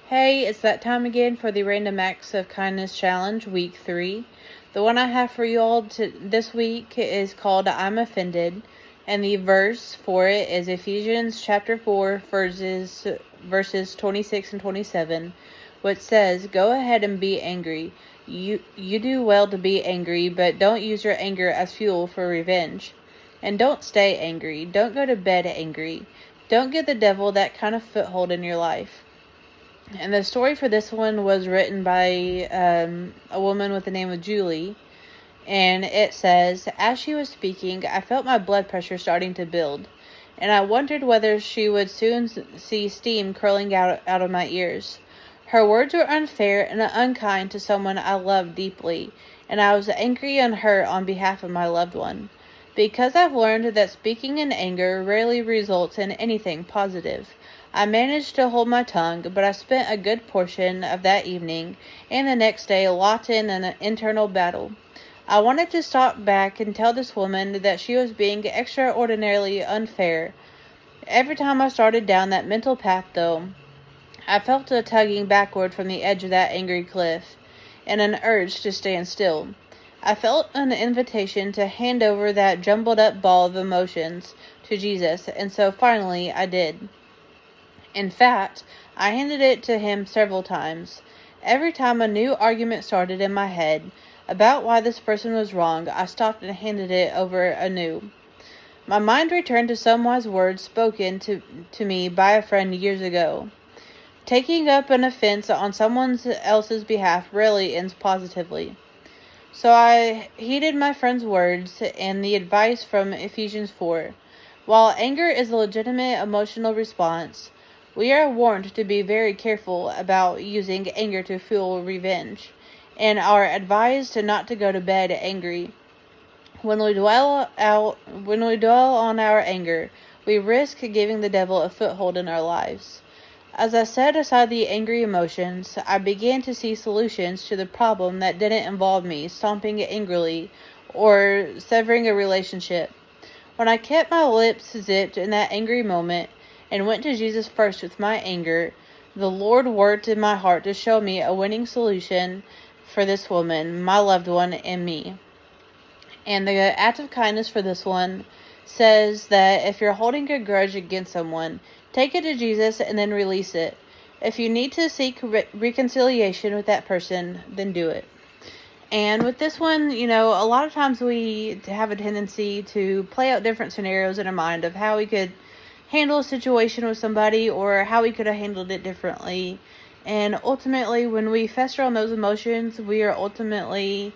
Hey, it's that time again for the Random Acts of Kindness Challenge, Week 3. The one I have for you all this week is called I'm Offended, and the verse for it is Ephesians chapter 4, verses 26 and 27, which says, "Go ahead and be angry. You do well to be angry, but don't use your anger as fuel for revenge. And don't stay angry. Don't go to bed angry. Don't give the devil that kind of foothold in your life." And the story for this one was written by a woman with the name of Julie. And it says, "As she was speaking, I felt my blood pressure starting to build. And I wondered whether she would soon see steam curling out of my ears. Her words were unfair and unkind to someone I loved deeply. And I was angry and hurt on behalf of my loved one. Because I've learned that speaking in anger rarely results in anything positive. I managed to hold my tongue, but I spent a good portion of that evening and the next day locked in an internal battle. I wanted to stop back and tell this woman that she was being extraordinarily unfair. Every time I started down that mental path, though, I felt a tugging backward from the edge of that angry cliff, and an urge to stand still. I felt an invitation to hand over that jumbled up ball of emotions to Jesus, and so finally I did. In fact, I handed it to him several times. Every time a new argument started in my head about why this person was wrong, I stopped and handed it over anew. My mind returned to some wise words spoken to me by a friend years ago. Taking up an offense on someone else's behalf rarely ends positively. So I heeded my friend's words and the advice from Ephesians 4. While anger is a legitimate emotional response, we are warned to be very careful about using anger to fuel revenge, and are advised not to go to bed angry. When we dwell on our anger, we risk giving the devil a foothold in our lives. As I set aside the angry emotions, I began to see solutions to the problem that didn't involve me stomping angrily or severing a relationship. When I kept my lips zipped in that angry moment, and went to Jesus first with my anger, the Lord worked in my heart to show me a winning solution for this woman, my loved one, and me. And the act of kindness for this one says that if you're holding a grudge against someone, take it to Jesus and then release it. If you need to seek reconciliation with that person, then do it. And with this one, a lot of times we have a tendency to play out different scenarios in our mind of how we could handle a situation with somebody or how we could have handled it differently. And ultimately, when we fester on those emotions, we are ultimately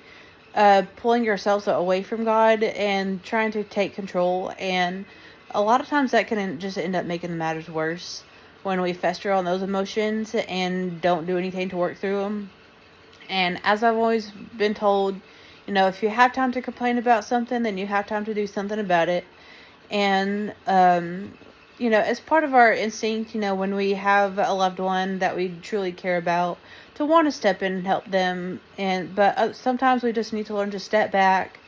pulling ourselves away from God and trying to take control. And a lot of times that can just end up making matters worse when we fester on those emotions and don't do anything to work through them. And as I've always been told, if you have time to complain about something, then you have time to do something about it. And it's part of our instinct, when we have a loved one that we truly care about, to want to step in and help them. But sometimes we just need to learn to step back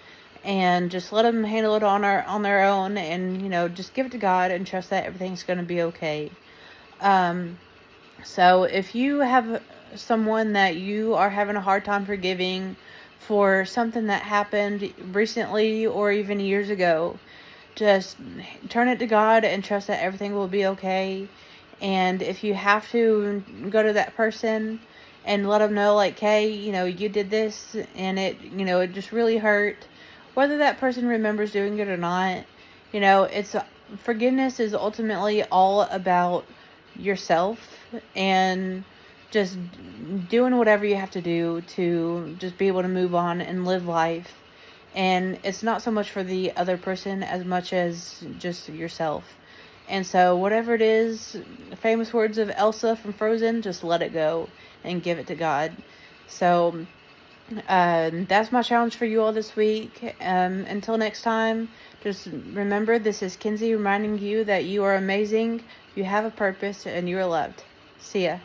and just let them handle it on their own, and just give it to God and trust that everything's going to be okay. So if you have someone that you are having a hard time forgiving for something that happened recently or even years ago, just turn it to God and trust that everything will be okay. And if you have to, go to that person and let them know, hey, you did this and it just really hurt. Whether that person remembers doing it or not, forgiveness is ultimately all about yourself and just doing whatever you have to do to just be able to move on and live life. And it's not so much for the other person as much as just yourself. And so whatever it is, the famous words of Elsa from Frozen, just let it go and give it to God. So that's my challenge for you all this week. Until next time, just remember, this is Kinsey reminding you that you are amazing, you have a purpose, and you are loved. See ya.